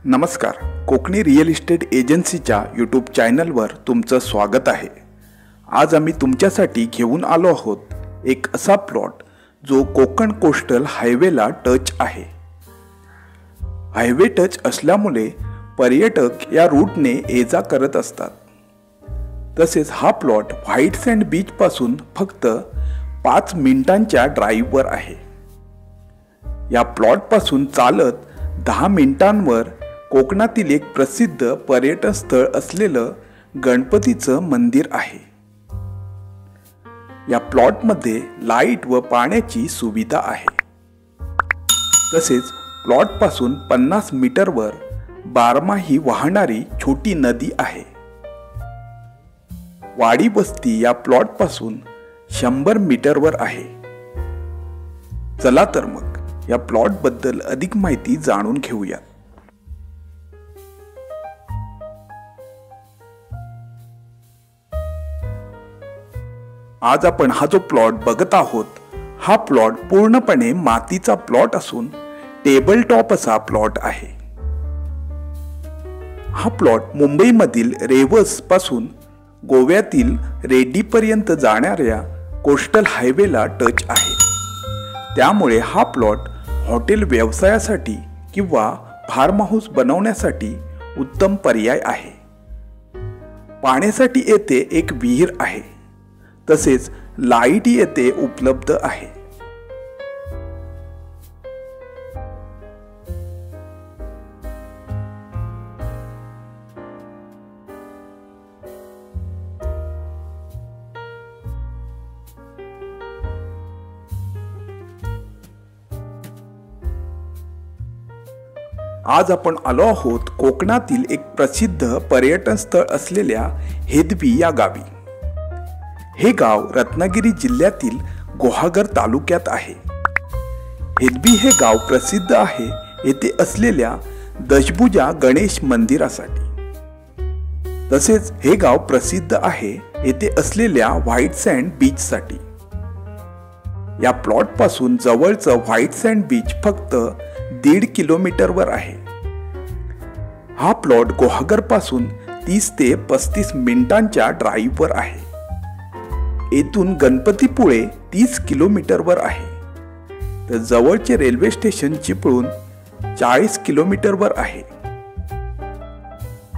नमस्कार, Konkani real estate एजन्सीच्या YouTube चॅनलवर तुमचं स्वागत आहे। आज आम्ही तुमच्यासाठी घेऊन आलो आहोत एक असा प्लॉट जो कोकण कोस्टल हायवेला टच आहे। हायवे टच असल्यामुळे पर्यटक या रूटने ये-जा करत असतात। तसेच हा प्लॉट व्हाईट सँड बीच पासून फक्त 5 मिनिटांच्या ड्राईव्हवर आहे। या प्लॉट पासून चालत 10 मिनिटांवर कोकणातील एक प्रसिद्ध पर्यटन स्थळ असलेलं गणपतीचं मंदिर आहे। या प्लॉट मध्ये लाईट व पाण्याची सुविधा आहे। तसेच प्लॉट पासून 50 मीटरवर बारमाही वाहणारी छोटी नदी आहे। वाडी बस्ती या प्लॉट पासून 100 मीटरवर आहे। चला तर मग या प्लॉट बद्दल अधिक माहिती जाणून घेऊया। आज आपण हा जो प्लॉट बघत आहोत, हा प्लॉट पूर्णपणे मातीचा प्लॉट असून टेबल टॉप असा प्लॉट आहे। हा प्लॉट मुंबईमधील रेवस पासून गोव्यातील रेड्डी पर्यंत जाणाऱ्या कोस्टल हायवेला टच आहे। त्यामुळे हा प्लॉट हॉटेल व्यवसायासाठी किंवा फार्म हाऊस बनवण्यासाठी उत्तम पर्याय आहे। पाण्यासाठी येथे एक विहीर आहे। तसेच लाईट येथे उपलब्ध आहे। आज आपण आलो आहोत कोकणातील एक प्रसिद्ध पर्यटन स्थळ असलेल्या हेदवी या गावी। हे गाव रत्नागिरी जिल्ह्यातील गुहागर तालुक्यात आहे। हेदवी हे गाव प्रसिद्ध आहे येथे असलेल्या दशभुजा गणेश मंदिरासाठी। तसेच हे गाव प्रसिद्ध आहे येथे असलेल्या व्हाईट सँड बीच साठी। या प्लॉट पासून जवळचं व्हाईट सँड बीच फक्त 1.5 किलोमीटरवर आहे। हा प्लॉट गुहागर पासून 30 ते 35 मिनिटांच्या ड्राईव्हवर आहे। येथून गणपतीपुळे 30 किलोमीटरवर आहे। तर जवळचे रेल्वे स्टेशन चिपळूण 40 किलोमीटरवर आहे।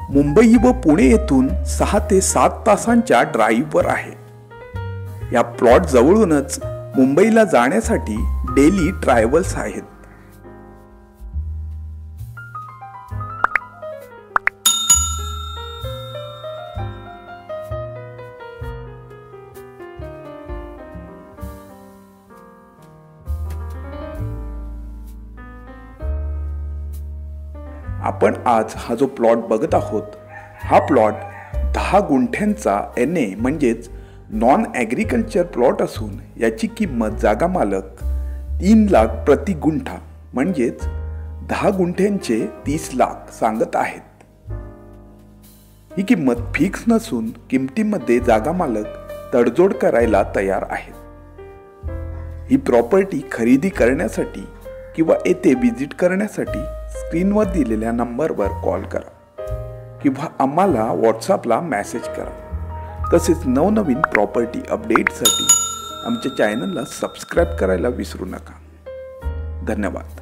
मुंबई व पुणे येथून 6 ते 7 तासांच्या ड्राईव्हवर आहे। या प्लॉट जवळूनच मुंबईला जाण्यासाठी डेली ट्रॅव्हल्स आहेत। आपण आज हा जो प्लॉट बघत आहोत, हा प्लॉट 10 गुंठ्यांचा NA म्हणजेच नॉन ॲग्रिकल्चर प्लॉट असून याची किंमत जागा मालक 3 लाख प्रति गुंठा म्हणजेच 10 गुंठ्यांचे 30 लाख सांगत आहेत। ही किंमत फिक्स नसून किमतीमध्ये जागा मालक तडजोड करायला तयार आहेत। ही प्रॉपर्टी खरेदी करण्यासाठी किंवा येथे विजिट करण्यासाठी स्क्रीनवर दिलेल्या नंबरवर कॉल करा किंवा आम्हाला व्हॉट्सअपला मेसेज करा। तसेच नवनवीन प्रॉपर्टी अपडेटसाठी आमच्या चॅनलला सबस्क्राईब करायला विसरू नका। धन्यवाद।